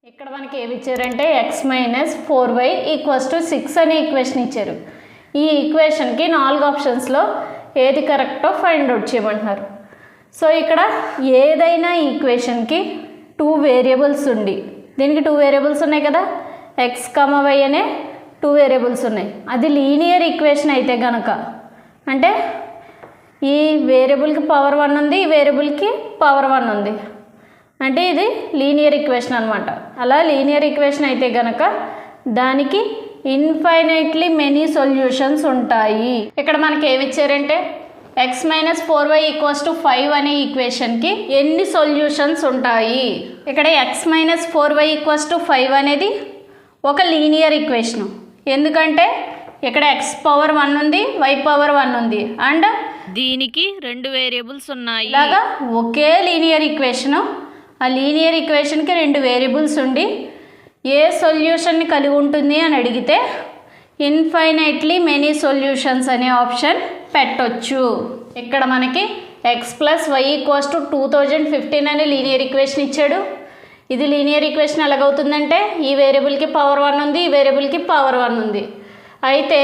ఇక్కడ మనకి ఏమి ఇచ్చారంటే x minus 4y equals to 6 అనే ఈక్వేషన్ ఇచ్చారు. ఈ ఈక్వేషన్కి 4 ఆప్షన్స్లో ఏది కరెక్టో ఫైండ్ అవుట్ చేయమంటున్నారు. సో ఇక్కడ ఏదైనా ఈక్వేషన్కి 2 వేరియబుల్స్ ఉండి, దీనికి 2 వేరియబుల్స్ ఉన్నాయి కదా, x, y అనే 2 వేరియబుల్స్ ఉన్నాయి. అది లీనియర్ ఈక్వేషన్ అయితే కనుక, అంటే ఈ వేరియబుల్కి పవర్ 1 ఉంది, ఈ వేరియబుల్కి పవర్ 1 ఉంది, అంటే ఇది లీనియర్ ఈక్వేషన్ అనమాట. అలా లీనియర్ ఈక్వేషన్ అయితే కనుక దానికి ఇన్ఫైనైట్లీ మెనీ సొల్యూషన్స్ ఉంటాయి. ఇక్కడ మనకి ఏమి ఇచ్చారంటే x minus 4y equals to 5 అనే ఈక్వేషన్కి ఎన్ని సొల్యూషన్స్ ఉంటాయి. ఇక్కడ x minus 4y equals to 5 అనేది ఒక లీనియర్ ఈక్వేషను, ఎందుకంటే ఇక్కడ x పవర్ 1 ఉంది, y పవర్ 1 ఉంది, అండ్ దీనికి 2 వేరియబుల్స్ ఉన్నాయి. ఇలాగా ఒకే లీనియర్ ఈక్వేషను, ఆ లీనియర్ ఈక్వేషన్కి 2 వేరియబుల్స్ ఉండి ఏ సొల్యూషన్ని కలిగి ఉంటుంది అని అడిగితే ఇన్ఫైనైట్లీ మెనీ సొల్యూషన్స్ అనే ఆప్షన్ పెట్టొచ్చు. ఇక్కడ మనకి x plus y equals to 2015 అనే లీనియర్ ఈక్వేషన్ ఇచ్చాడు. ఇది లీనియర్ ఈక్వేషన్ ఎలాగవుతుందంటే ఈ వేరియబుల్కి పవర్ 1 ఉంది, ఈ వేరియబుల్కి పవర్ 1 ఉంది, అయితే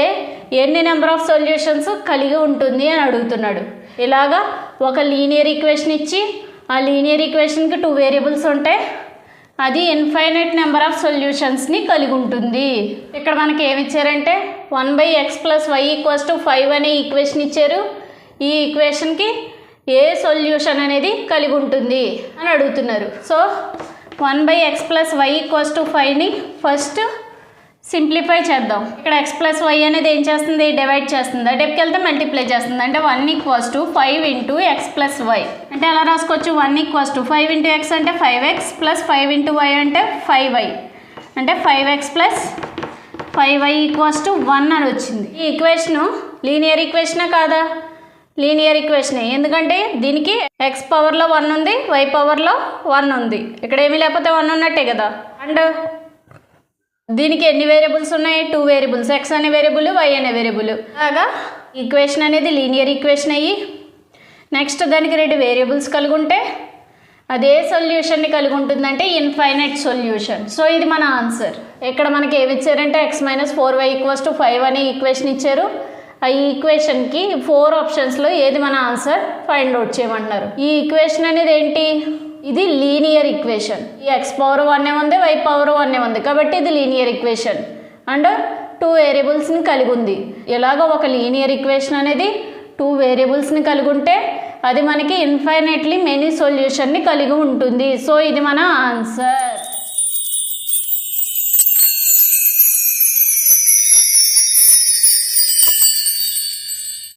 ఎన్ని నెంబర్ ఆఫ్ సొల్యూషన్స్ కలిగి ఉంటుంది అని అడుగుతున్నాడు. ఇలాగా ఒక లీనియర్ ఈక్వేషన్ ఇచ్చి ఆ లీనియర్ ఈక్వేషన్కి 2 వేరియబుల్స్ ఉంటాయి, అది ఇన్ఫైనైట్ నెంబర్ ఆఫ్ సొల్యూషన్స్ని కలిగి ఉంటుంది. ఇక్కడ మనకి ఏమి ఇచ్చారంటే 1/x plus y equals to 5 అనే ఈక్వేషన్ ఇచ్చారు. ఈ ఈక్వేషన్కి ఏ సొల్యూషన్ అనేది కలిగి ఉంటుంది అని అడుగుతున్నారు. So 1/x plus y equals to 5ని ఫస్ట్ సింప్లిఫై చేద్దాం. ఇక్కడ x ప్లస్ వై అనేది ఏం చేస్తుంది, డివైడ్ చేస్తుంది, అటెప్కి వెళ్తే మల్టిప్లై చేస్తుంది, అంటే 1 equals to 5 into x plus y. అంటే ఎలా రాసుకోవచ్చు, 1 ఈక్వల్స్ టు 5 ఇంటూ ఎక్స్ అంటే 5x ప్లస్ 5 ఇంటూ వై అంటే 5y, అంటే 5x plus 5y equals to 1 అని వచ్చింది. ఈ ఈక్వేషను లీనియర్ ఈక్వేషనే కాదా, లీనియర్ ఈక్వేషనే, ఎందుకంటే దీనికి x పవర్లో 1 ఉంది, y పవర్లో 1 ఉంది, ఇక్కడ ఏమీ లేకపోతే 1 ఉన్నట్టే కదా. అండ్ దీనికి ఎన్ని వేరియబుల్స్ ఉన్నాయి, 2 వేరియబుల్స్, x అనే వేరియబుల్, y అనే వేరియబుల్. అలాగా ఈక్వేషన్ అనేది లీనియర్ ఈక్వేషన్ అయ్యి నెక్స్ట్ దానికి 2 వేరియబుల్స్ కలిగి ఉంటే అదే సొల్యూషన్ని కలిగి ఉంటుందంటే ఇన్ఫైనైట్ సొల్యూషన్. సో ఇది మన ఆన్సర్. ఇక్కడ మనకి ఏమి ఇచ్చారంటే x minus 4y equals to 5 అనే ఈక్వేషన్ ఇచ్చారు. ఆ ఈక్వేషన్కి 4 ఆప్షన్స్లో ఏది మన ఆన్సర్ ఫైండ్ అవుట్ చేయమంటున్నారు. ఈ ఈక్వేషన్ అనేది ఏంటి, ఇది లీనియర్ ఈక్వేషన్. ఈ x పవర్ 1 ఉంది, y పవర్ 1 ఉంది, కాబట్టి ఇది లీనియర్ ఈక్వేషన్ అండ్ 2 వేరియబుల్స్ని కలిగి ఉంది. ఇలాగ ఒక లీనియర్ ఈక్వేషన్ అనేది 2 వేరియబుల్స్ని కలిగి ఉంటే అది మనకి ఇన్ఫైనైట్లీ మెనీ సొల్యూషన్ని కలిగి ఉంటుంది. సో ఇది మన ఆన్సర్.